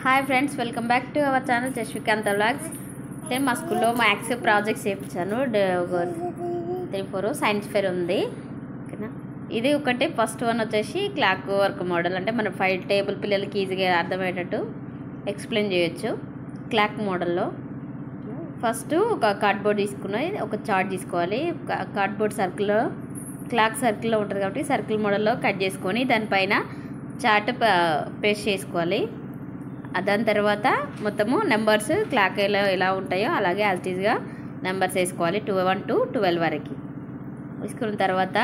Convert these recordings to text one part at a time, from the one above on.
Hi friends, welcome back to our channel Jasvikanta vlogs. నేను మా స్కూల్లో మ్యాథ్స్ ప్రాజెక్ట్స్ చేయించాను. 3-4 సైన్స్ ఫేర్ ఉంది. ఓకేనా, ఇది ఒకటి ఫస్ట్ వన్ వచ్చేసి క్లాక్ వర్క్ మోడల్. అంటే మన 5 టేబుల్ పిల్లలకి ఈజీగా అర్థమయ్యేటట్టు ఎక్స్ప్లెయిన్ చేయొచ్చు క్లాక్ మోడల్లో. ఫస్ట్ ఒక కార్డ్బోర్డ్ తీసుకుని ఒక చార్ట్ తీసుకోవాలి. కార్డ్బోర్డ్ సర్కిల్లో క్లాక్ సర్కిల్లో ఉంటుంది కాబట్టి సర్కిల్ మోడల్లో కట్ చేసుకొని దానిపైన చార్ట్ పేస్ట్ చేసుకోవాలి. దాని తర్వాత మొత్తము నెంబర్స్ క్లాక్ ఎలా ఉంటాయో అలాగే యాజ్ ఇట్ ఈజ్గా నెంబర్స్ వేసుకోవాలి 1 to 12 వరకు. వేసుకున్న తర్వాత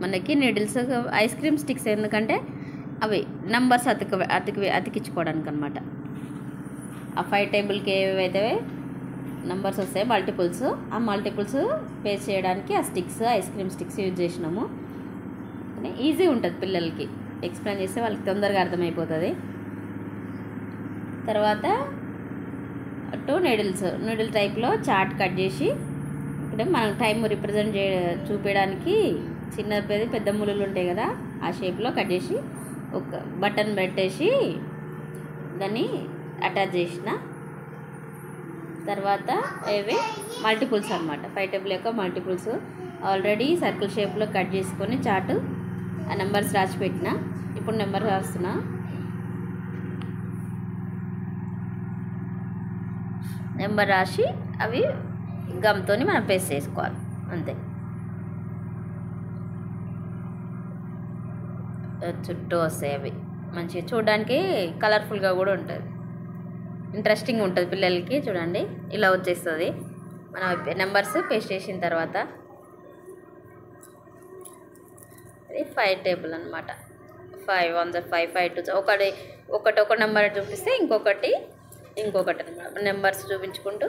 మనకి నీడిల్స్, ఐస్ క్రీమ్ స్టిక్స్, ఎందుకంటే అవి నెంబర్స్ అతికించుకోవడానికి అనమాట. ఆ 5 టేబుల్కి ఏవైతే నెంబర్స్ వస్తాయి మల్టిపుల్స్, ఆ మల్టిపుల్స్ పేస్ట్ చేయడానికి ఆ sticks, ice cream sticks use చేసినాము. ఈజీ ఉంటుంది పిల్లలకి, ఎక్స్ప్లెయిన్ చేస్తే వాళ్ళకి తొందరగా అర్థమైపోతుంది. తర్వాత 2 నీడిల్ టైప్లో చార్ట్ కట్ చేసి ఇక్కడ మనం టైం రిప్రజెంట్ చూపించడానికి పెద్ద ముళ్ళు ఉంటాయి కదా, ఆ షేప్లో కట్ చేసి ఒక బటన్ పెట్టేసి దాన్ని అటాచ్ చేసిన తర్వాత ఇవి మల్టిపుల్స్ అనమాట. 5 టేబుల్ యొక్క మల్టిపుల్స్ ఆల్రెడీ సర్కిల్ షేప్లో కట్ చేసుకొని చార్ట్ ఆ నెంబర్స్ రాసి పెట్టిన. ఇప్పుడు నెంబర్ రాస్తున్నా. నెంబర్ రాసి అవి గమ్తో మనం పేస్ట్ చేసుకోవాలి, అంతే. చుట్టూ వస్తాయి అవి, మంచిగా చూడడానికి కలర్ఫుల్గా కూడా ఉంటుంది, ఇంట్రెస్టింగ్ ఉంటుంది పిల్లలకి. చూడండి, ఇలా వచ్చేస్తుంది మనం నెంబర్స్ పేస్ట్ చేసిన తర్వాత. ఇది 5 టేబుల్ అనమాట. 5 1 5 5 2 ఒక నెంబర్ చూపిస్తే ఇంకొకటి నెంబర్స్ చూపించుకుంటూ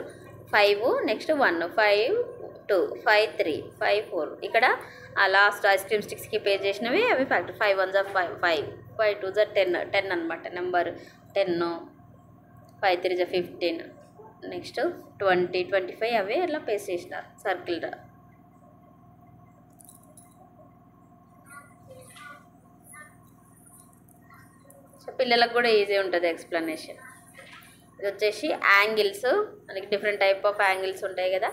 5 నెక్స్ట్ 1 5 2 5 3 5 4 ఇక్కడ ఆ లాస్ట్ ఐస్ క్రీమ్ స్టిక్స్కి పే చేసినవి అవి ఫ్యాక్టర్. 5 1 5 5 2 10 అనమాట నెంబర్ 10, 5 3 15, నెక్స్ట్ 20 25 అవి అట్లా పేస్ట్ చేసినారు సర్కిల్. పిల్లలకు కూడా ఈజీ ఉంటుంది ఎక్స్ప్లెనేషన్. ఇది వచ్చేసి యాంగిల్స్, మనకి డిఫరెంట్ టైప్ ఆఫ్ యాంగిల్స్ ఉంటాయి కదా,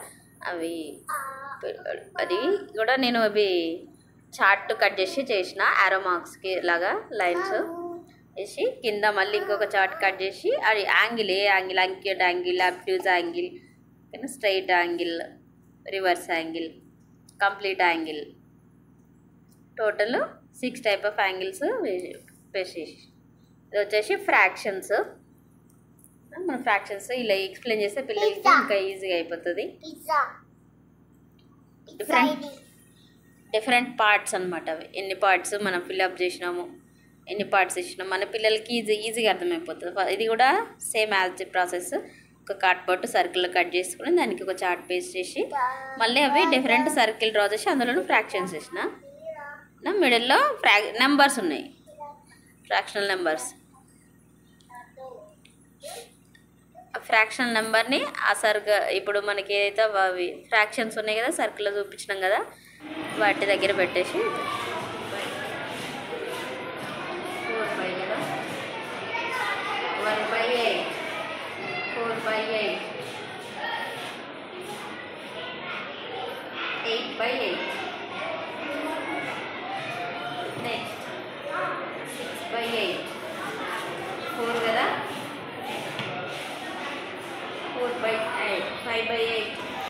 అది కూడా నేను అవి చార్ట్ కట్ చేసిన యారో మార్క్స్కి లాగా లైన్స్ వేసి కింద మళ్ళీ ఇంకొక చార్ట్ కట్ చేసి అది angle, a angle, acute angle, obtuse angle, straight angle, reverse angle, complete angle, total 6 type of angles paste చేసి. ఇది వచ్చేసి ఫ్రాక్షన్స్. మన ఫ్రాక్షన్స్ ఇలా ఎక్స్ప్లెయిన్ చేస్తే పిల్లలకి ఇంకా ఈజీగా అయిపోతుంది. డిఫరెంట్ పార్ట్స్ అనమాట. అవి ఎన్ని పార్ట్స్ మనం ఫిల్అప్ చేసినాము, ఎన్ని పార్ట్స్ ఇచ్చినాము, మన పిల్లలకి ఈజీగా అర్థమైపోతుంది. ఇది కూడా సేమ్ యాజ్ ప్రాసెస్. ఒక కార్డ్బోర్డ్ సర్కిల్ కట్ చేసుకుని దానికి ఒక చార్ట్ పేస్ట్ చేసి మళ్ళీ అవి డిఫరెంట్ సర్కిల్ డ్రా చేసి అందులో ఫ్రాక్షన్స్ వేసిన. మిడిల్లో నెంబర్స్ ఉన్నాయి, ఫ్రాక్షనల్ నెంబర్స్. ఫ్రాక్షనల్ నెంబర్ని ఇప్పుడు మనకి ఏదైతే అవి ఫ్రాక్షన్స్ ఉన్నాయి కదా సర్కిల్లో చూపించినాం కదా, వాటి దగ్గర పెట్టేసి 4/8 కదా, 1/8, 4/8, 8/8, నెక్స్ట్ 6/8, 4 కదా, 4/8, 5/8.